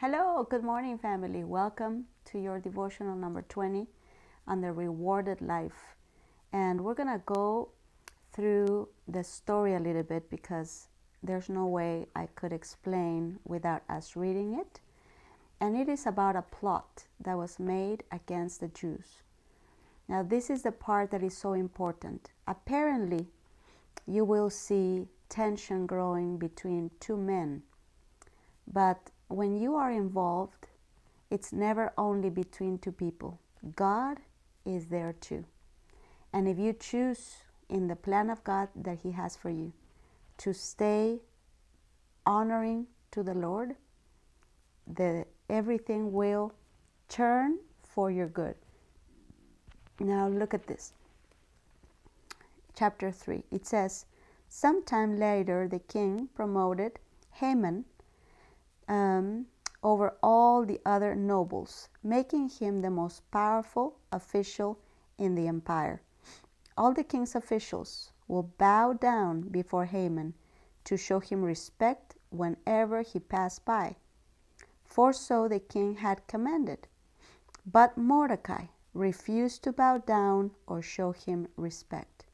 Hello, good morning, family. Welcome to your devotional number 20 on the rewarded life. And we're going to go through the story a little bit because there's no way I could explain without us reading it. And it is about a plot that was made against the Jews. Now, this is the part that is so important. Apparently, you will see tension growing between two men. But when you are involved, it's never only between two people. God is there too. And if you choose in the plan of God that He has for you to stay honoring to the Lord, everything will turn for your good. Now look at this. Chapter 3. It says, sometime later the king promoted Haman over all the other nobles, making him the most powerful official in the empire. All the king's officials will bow down before Haman to show him respect whenever he passed by, for so the king had commanded. But Mordecai refused to bow down or show him respect.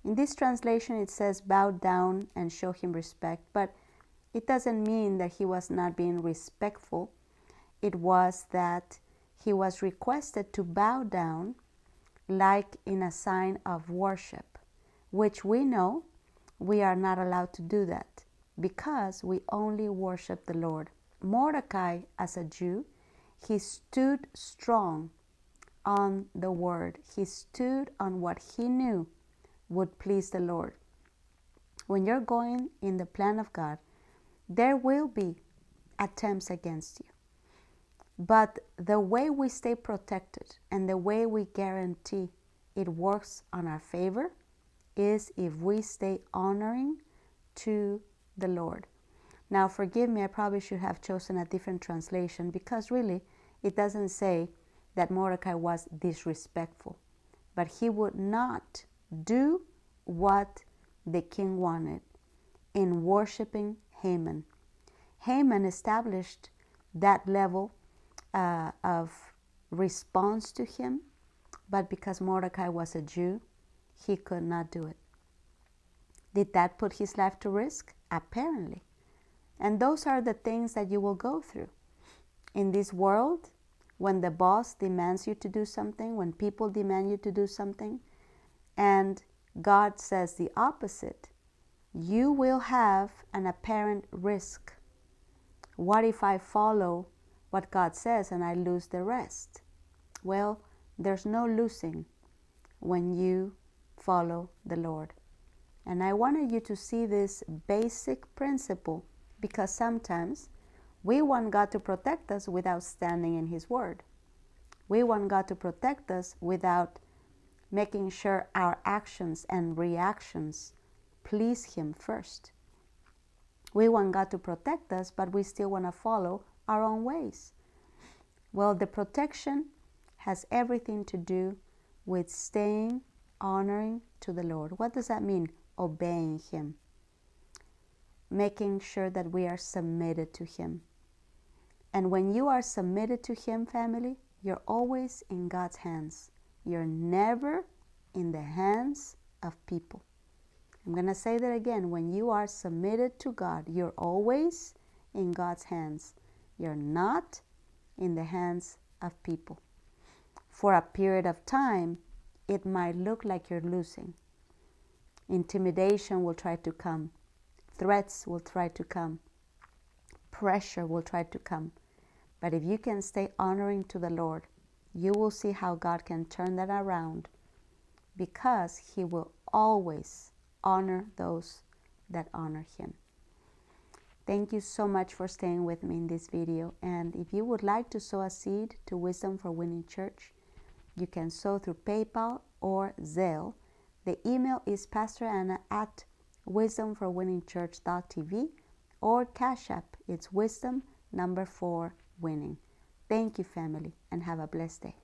In this translation it says bow down and show him respect, but it doesn't mean that he was not being respectful. It was that he was requested to bow down like in a sign of worship, which we know we are not allowed to do that because we only worship the Lord. Mordecai, as a Jew, he stood strong on the word. He stood on what he knew would please the Lord. When you're going in the plan of God, there will be attempts against you. But the way we stay protected and the way we guarantee it works on our favor is if we stay honoring to the Lord. Now, forgive me, I probably should have chosen a different translation because really it doesn't say that Mordecai was disrespectful, but he would not do what the king wanted in worshiping Haman. Haman established that level of response to him, but because Mordecai was a Jew, he could not do it. Did that put his life to risk? Apparently. And those are the things that you will go through. In this world, when the boss demands you to do something, when people demand you to do something, and God says the opposite, you will have an apparent risk. What if I follow what God says and I lose the rest? Well, there's no losing when you follow the Lord. And I wanted you to see this basic principle because sometimes we want God to protect us without standing in His Word. We want God to protect us without making sure our actions and reactions please Him first. We want God to protect us, but we still want to follow our own ways. Well, the protection has everything to do with staying honoring to the Lord. What does that mean? Obeying Him. Making sure that we are submitted to Him. And when you are submitted to Him, family, you're always in God's hands. You're never in the hands of people. I'm going to say that again. When you are submitted to God, you're always in God's hands. You're not in the hands of people. For a period of time, it might look like you're losing. Intimidation will try to come. Threats will try to come. Pressure will try to come. But if you can stay honoring to the Lord, you will see how God can turn that around because He will always honor those that honor Him. Thank you so much for staying with me in this video. And if you would like to sow a seed to Wisdom for Winning Church, you can sow through PayPal or Zelle. The email is pastoranna@wisdomforwinningchurch.tv or Cash App. It's wisdom 4 winning. Thank you, family, and have a blessed day.